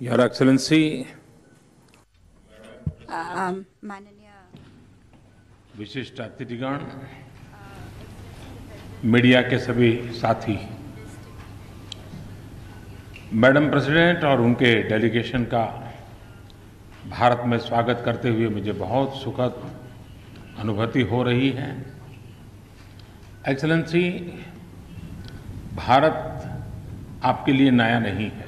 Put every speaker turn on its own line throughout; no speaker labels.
Your Excellency,
माननीय
विशिष्ट अतिथिगण, media के सभी साथी, मैडम प्रेसिडेंट और उनके डेलीगेशन का भारत में स्वागत करते हुए मुझे बहुत सुखद अनुभूति हो रही है। एक्सेलेंसी, भारत आपके लिए नया नहीं है।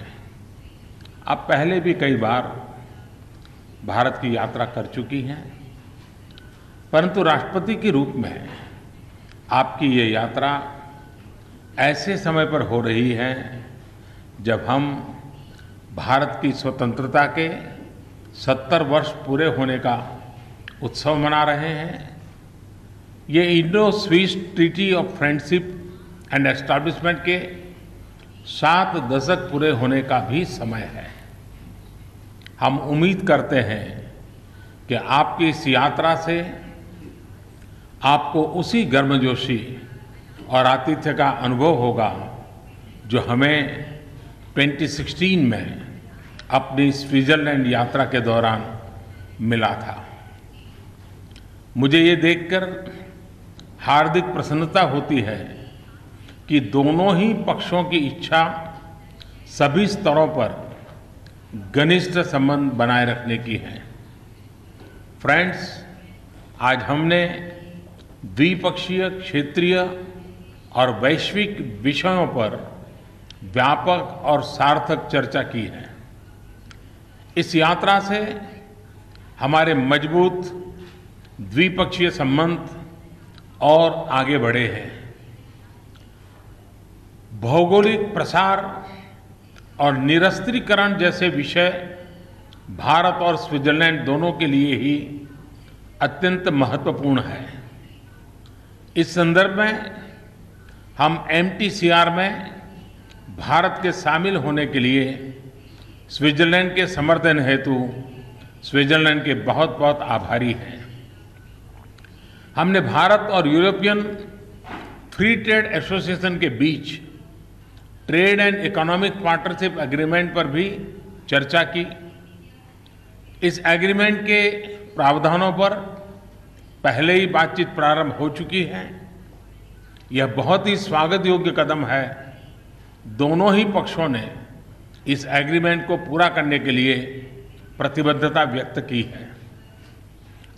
आप पहले भी कई बार भारत की यात्रा कर चुकी हैं, परंतु राष्ट्रपति के रूप में आपकी ये यात्रा ऐसे समय पर हो रही है जब हम भारत की स्वतंत्रता के 70 वर्ष पूरे होने का उत्सव मना रहे हैं। ये Indo Swiss treaty of friendship and establishment के 7 दशक पूरे होने का भी समय है। हम उम्मीद करते हैं कि आपकी इस यात्रा से आपको उसी गर्मजोशी और आतिथ्य का अनुभव होगा जो हमें 2016 में अपनी स्विट्जरलैंड यात्रा के दौरान मिला था। मुझे ये देखकर हार्दिक प्रसन्नता होती है कि दोनों ही पक्षों की इच्छा सभी स्तरों पर घनिष्ठ संबंध बनाए रखने की है। फ्रेंड्स, आज हमने द्विपक्षीय, क्षेत्रीय और वैश्विक विषयों पर व्यापक और सार्थक चर्चा की है। इस यात्रा से हमारे मजबूत द्विपक्षीय संबंध और आगे बढ़े हैं। भौगोलिक प्रसार और निरस्त्रीकरण जैसे विषय भारत और स्विट्जरलैंड दोनों के लिए ही अत्यंत महत्वपूर्ण है। इस संदर्भ में हम एमटीसीआर में भारत के शामिल होने के लिए स्विट्जरलैंड के समर्थन हेतु स्विट्जरलैंड के बहुत बहुत आभारी हैं। हमने भारत और यूरोपियन फ्री ट्रेड एसोसिएशन के बीच trade and economic partnership agreement पर भी चर्चा की। इस एग्रीमेंट के प्रावधानों पर पहले ही बातचीत प्रारंभ हो चुकी है। यह बहुत ही स्वागत योग्य कदम है। दोनों ही पक्षों ने इस एग्रीमेंट को पूरा करने के लिए प्रतिबद्धता व्यक्त की है।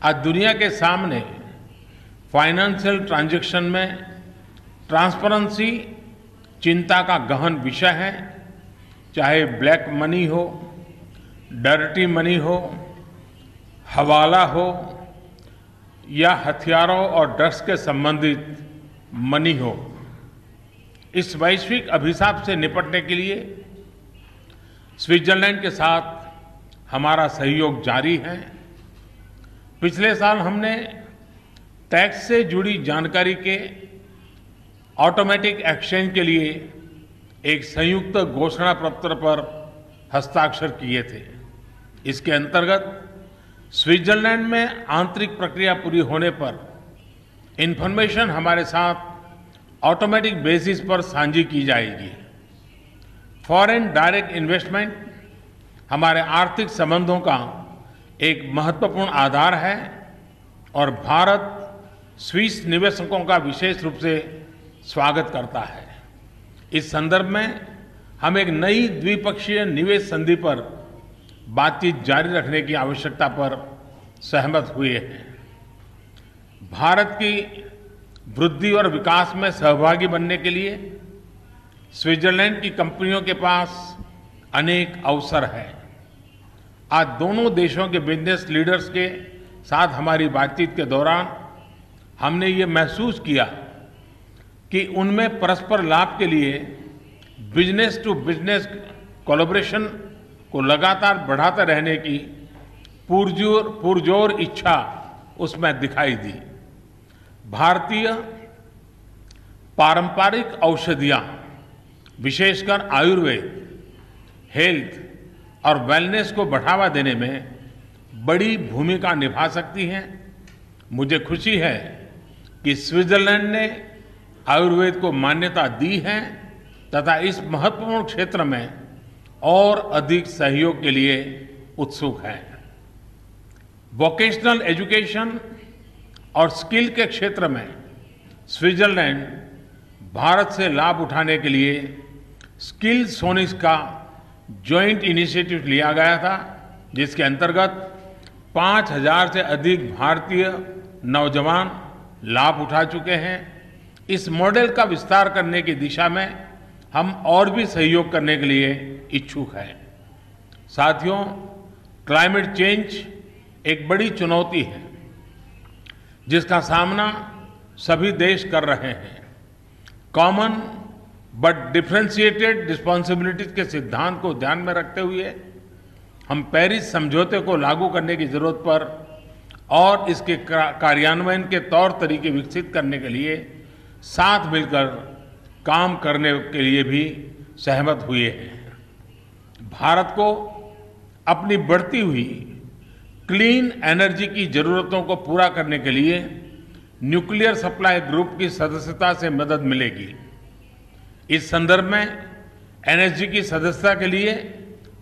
आज दुनिया के सामने फाइनेंशियल ट्रांजैक्शन में ट्रांसपेरेंसी चिंता का गहन विषय है। चाहे ब्लैक मनी हो, डर्टी मनी हो, हवाला हो या हथियारों और ड्रग्स के संबंधित मनी हो, इस वैश्विक अभिशाप से निपटने के लिए स्विट्जरलैंड के साथ हमारा सहयोग जारी है। पिछले साल हमने टैक्स से जुड़ी जानकारी के ऑटोमेटिक एक्सचेंज के लिए एक संयुक्त घोषणा पत्र पर हस्ताक्षर किए थे। इसके अंतर्गत स्विट्जरलैंड में आंतरिक प्रक्रिया पूरी होने पर इंफॉर्मेशन हमारे साथ ऑटोमेटिक बेसिस पर साझी की जाएगी। फॉरेन डायरेक्ट इन्वेस्टमेंट हमारे आर्थिक संबंधों का एक महत्वपूर्ण आधार है और भारत स्विस निवेशकों का विशेष रूप से स्वागत करता है। इस संदर्भ में हम एक नई द्विपक्षीय निवेश संधि पर बातचीत जारी रखने की आवश्यकता पर सहमत हुए हैं। भारत की वृद्धि और विकास में सहभागी बनने के लिए स्विट्जरलैंड की कंपनियों के पास अनेक अवसर हैं। आज दोनों देशों के बिजनेस लीडर्स के साथ हमारी बातचीत के दौरान हमने ये महसूस किया कि उनमें परस्पर लाभ के लिए बिजनेस टू बिजनेस कोलैबोरेशन को लगातार बढ़ाते रहने की पुरजोर इच्छा उसमें दिखाई दी। भारतीय पारंपरिक औषधियाँ, विशेषकर आयुर्वेद, हेल्थ और वेलनेस को बढ़ावा देने में बड़ी भूमिका निभा सकती हैं। मुझे खुशी है कि स्विट्जरलैंड ने आयुर्वेद को मान्यता दी है तथा इस महत्वपूर्ण क्षेत्र में और अधिक सहयोग के लिए उत्सुक हैं। वोकेशनल एजुकेशन और स्किल के क्षेत्र में स्विट्जरलैंड भारत से लाभ उठाने के लिए स्किल सोनिस का जॉइंट इनिशिएटिव लिया गया था, जिसके अंतर्गत 5,000 से अधिक भारतीय नौजवान लाभ उठा चुके हैं। इस मॉडल का विस्तार करने की दिशा में हम और भी सहयोग करने के लिए इच्छुक हैं। साथियों, क्लाइमेट चेंज एक बड़ी चुनौती है जिसका सामना सभी देश कर रहे हैं। कॉमन बट डिफरेंशिएटेड रिस्पॉन्सिबिलिटीज के सिद्धांत को ध्यान में रखते हुए हम पेरिस समझौते को लागू करने की जरूरत पर और इसके कार्यान्वयन के तौर तरीके विकसित करने के लिए साथ मिलकर काम करने के लिए भी सहमत हुए हैं। भारत को अपनी बढ़ती हुई क्लीन एनर्जी की जरूरतों को पूरा करने के लिए न्यूक्लियर सप्लाई ग्रुप की सदस्यता से मदद मिलेगी। इस संदर्भ में एनएसजी की सदस्यता के लिए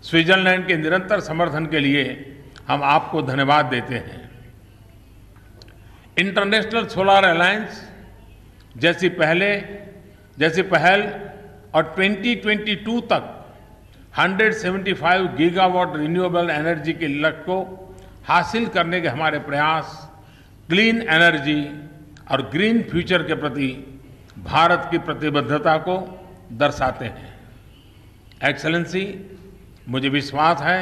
स्विट्जरलैंड के निरंतर समर्थन के लिए हम आपको धन्यवाद देते हैं। इंटरनेशनल सोलर अलायंस जैसी पहल और 2022 तक 175 गीगावाट रिन्यूएबल एनर्जी के लक्ष्य को हासिल करने के हमारे प्रयास क्लीन एनर्जी और ग्रीन फ्यूचर के प्रति भारत की प्रतिबद्धता को दर्शाते हैं। एक्सेलेंसी, मुझे विश्वास है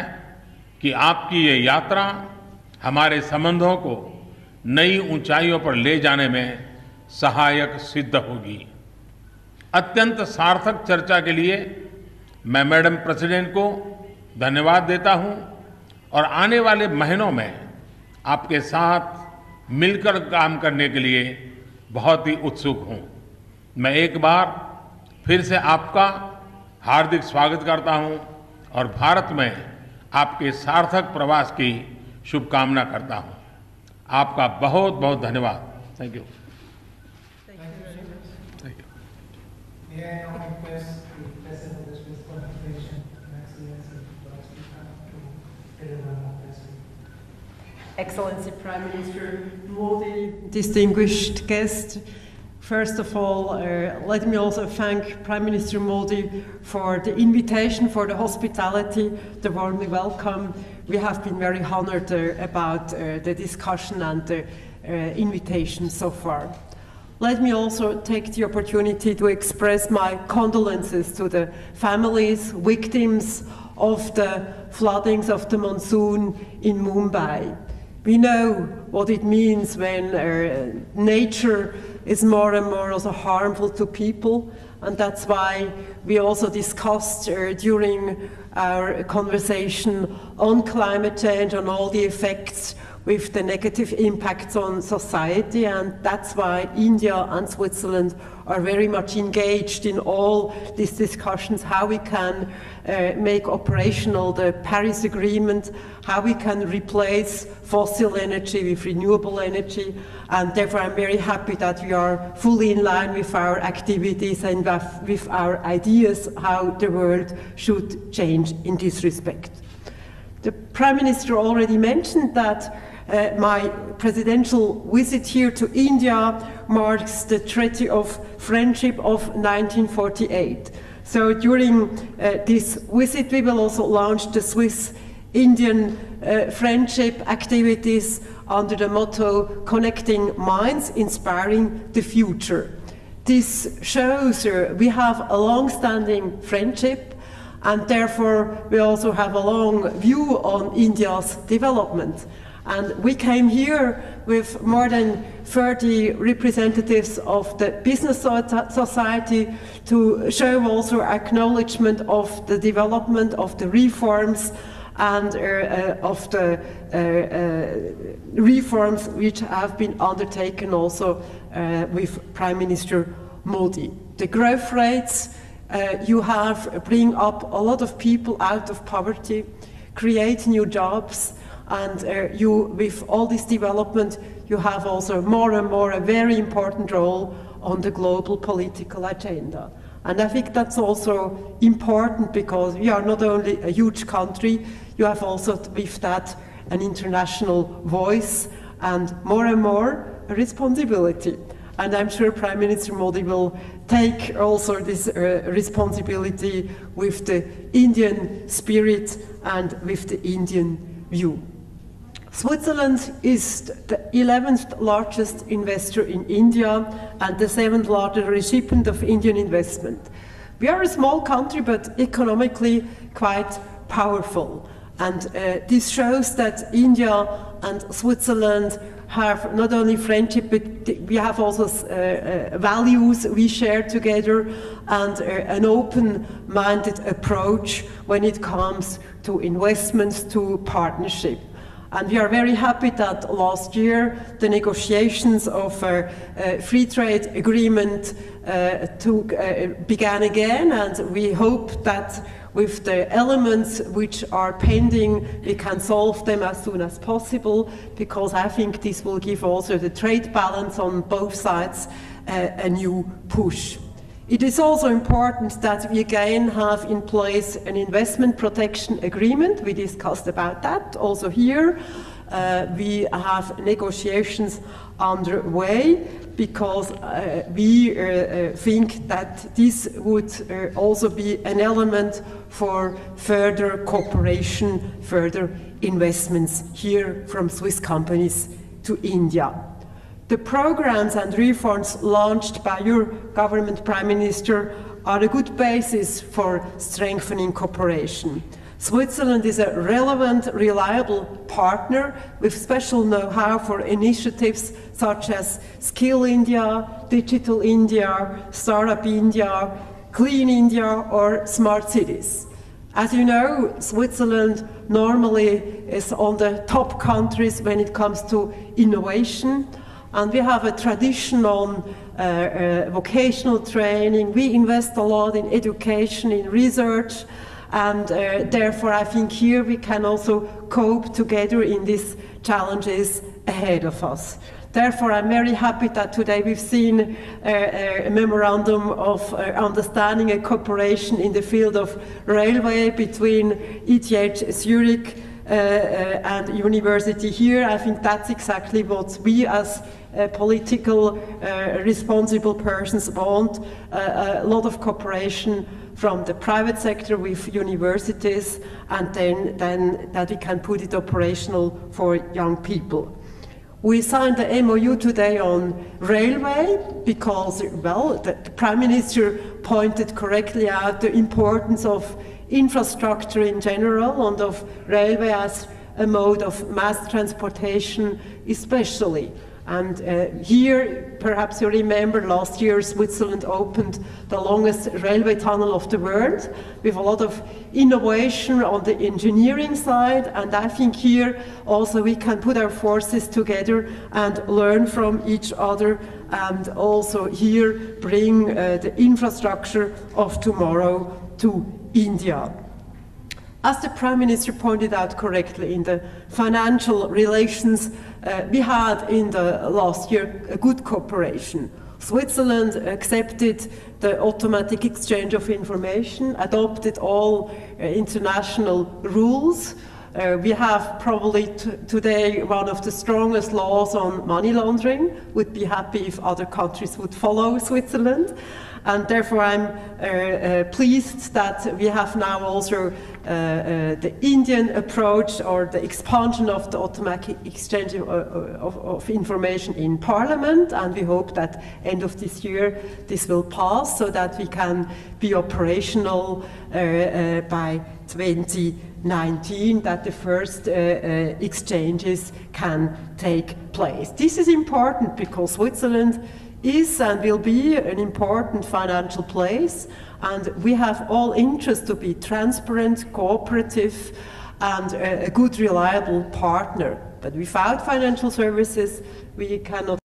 कि आपकी ये यात्रा हमारे संबंधों को नई ऊंचाइयों पर ले जाने में सहायक सिद्ध होगी। अत्यंत सार्थक चर्चा के लिए मैं मैडम प्रेसिडेंट को धन्यवाद देता हूं और आने वाले महीनों में आपके साथ मिलकर काम करने के लिए बहुत ही उत्सुक हूं। मैं एक बार फिर से आपका हार्दिक स्वागत करता हूं और भारत में आपके सार्थक प्रवास की शुभकामना करता हूं। आपका बहुत बहुत धन्यवाद। Thank you.
May I now request the President of the Swiss Confederation, Excellency Doris Leuthard, to deliver our presentation.
Excellency Prime Minister Modi, distinguished guests, first of all, let me also thank Prime Minister Modi for the invitation, for the hospitality, the warm welcome. We have been very honored about the discussion and the invitation so far. Let me also take the opportunity to express my condolences to the families, victims of the floodings of the monsoon in Mumbai. We know what it means when nature is more and more also harmful to people, and that's why we also discussed during our conversation on climate change, on all the effects with the negative impacts on society, and that's why India and Switzerland are very much engaged in all these discussions, how we can make operational the Paris Agreement, how we can replace fossil energy with renewable energy, and therefore I'm very happy that we are fully in line with our activities and with our ideas how the world should change in this respect. The Prime Minister already mentioned that my presidential visit here to India marks the Treaty of Friendship of 1948. So during this visit we will also launch the Swiss-Indian friendship activities under the motto Connecting Minds, Inspiring the Future. This shows we have a long-standing friendship, and therefore we also have a long view on India's development. And we came here with more than 30 representatives of the business society to show also acknowledgement of the development of the reforms and of the reforms which have been undertaken also with Prime Minister Modi. The growth rates you have bring up a lot of people out of poverty, create new jobs, and you, with all this development, you have also more and more a very important role on the global political agenda. And I think that's also important because we are not only a huge country, you have also with that an international voice and more a responsibility. And I'm sure Prime Minister Modi will take also this responsibility with the Indian spirit and with the Indian view. Switzerland is the 11th largest investor in India and the 7th largest recipient of Indian investment. We are a small country, but economically quite powerful. And this shows that India and Switzerland have not only friendship, but we have also values we share together and an open-minded approach when it comes to investments, to partnership. And we are very happy that last year the negotiations of a free trade agreement began again, and we hope that with the elements which are pending, we can solve them as soon as possible, because I think this will give also the trade balance on both sides a new push. It is also important that we again have in place an investment protection agreement. We discussed about that also here. We have negotiations underway because we think that this would also be an element for further cooperation, further investments here from Swiss companies to India. The programs and reforms launched by your government, Prime Minister, are a good basis for strengthening cooperation. Switzerland is a relevant, reliable partner with special know-how for initiatives such as Skill India, Digital India, Startup India, Clean India, or Smart Cities. As you know, Switzerland normally is on the top countries when it comes to innovation. And we have a tradition on vocational training. We invest a lot in education, in research, and therefore I think here we can also cope together in these challenges ahead of us. Therefore, I'm very happy that today we've seen a memorandum of understanding and cooperation in the field of railway between ETH Zurich and university here. I think that's exactly what we as political responsible persons want, a lot of cooperation from the private sector with universities, and then that we can put it operational for young people. We signed the MOU today on railway because, well, the Prime Minister pointed correctly out the importance of infrastructure in general and of railway as a mode of mass transportation especially. And here, perhaps you remember, last year Switzerland opened the longest railway tunnel of the world with a lot of innovation on the engineering side. And I think here also we can put our forces together and learn from each other, and also here bring the infrastructure of tomorrow to India. As the Prime Minister pointed out correctly, in the financial relations, we had in the last year a good cooperation. Switzerland accepted the automatic exchange of information, adopted all international rules. We have probably today one of the strongest laws on money laundering. Would be happy if other countries would follow Switzerland. And therefore I'm pleased that we have now also the Indian approach, or the expansion of the automatic exchange of information in Parliament, and we hope that end of this year this will pass so that we can be operational by 2019, that the first exchanges can take place. This is important because Switzerland is and will be an important financial place, and we have all interest to be transparent, cooperative, and a good, reliable partner. But without financial services, we cannot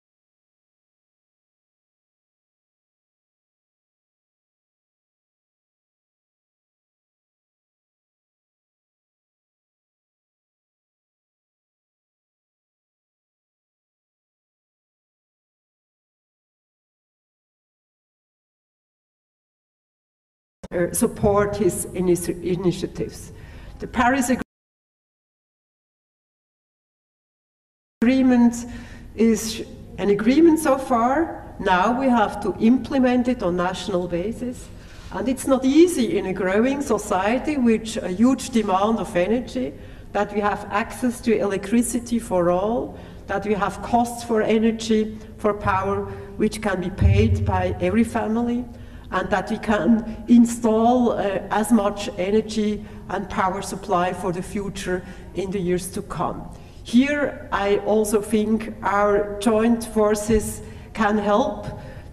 support his initiatives. The Paris Agreement is an agreement so far. Now we have to implement it on national basis. And it's not easy in a growing society with a huge demand of energy, that we have access to electricity for all, that we have costs for energy, for power, which can be paid by every family, and that we can install as much energy and power supply for the future in the years to come. Here, I also think our joint forces can help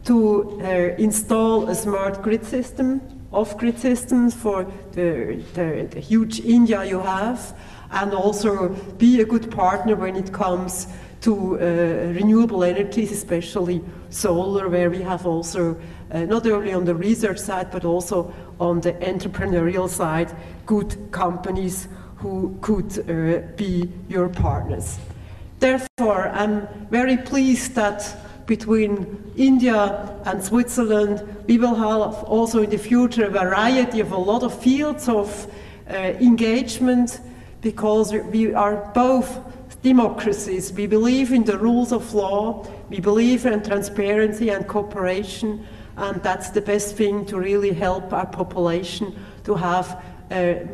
to install a smart grid system, off-grid systems for the huge India you have, and also be a good partner when it comes to renewable energies, especially solar, where we have also, not only on the research side, but also on the entrepreneurial side, good companies who could be your partners. Therefore, I'm very pleased that between India and Switzerland, we will have also in the future a variety of a lot of fields of engagement, because we are both democracies. We believe in the rules of law, we believe in transparency and cooperation, and that's the best thing to really help our population to have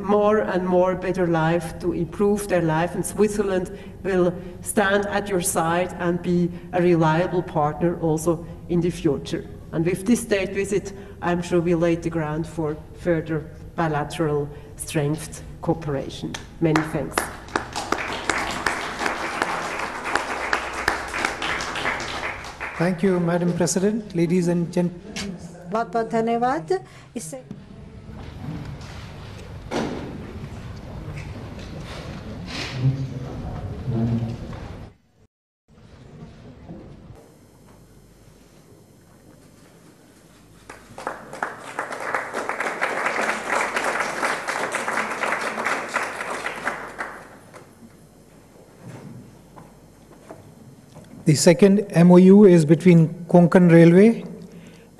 more and more better life, to improve their life, and Switzerland will stand at your side and be a reliable partner also in the future. And with this state visit, I'm sure we laid the ground for further bilateral strengthened cooperation. Many thanks.
Thank you, Madam President. Ladies and gentlemen.
बहुत-बहुत धन्यवाद. इससे
The second MOU is between Konkan Railway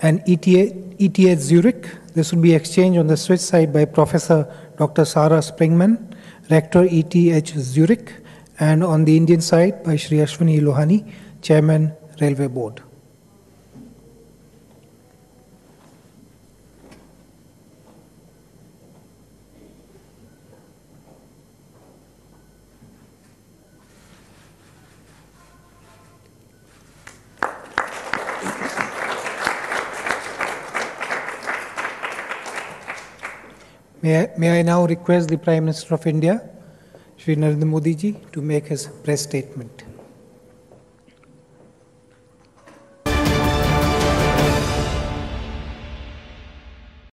and ETH Zurich. This will be exchanged on the Swiss side by Professor Dr. Sarah Springman, Rector ETH Zurich, and on the Indian side by Shri Ashwini Lohani, Chairman, Railway Board. May I now request the Prime Minister of India, Shri Narendra Modi ji, to make his press statement.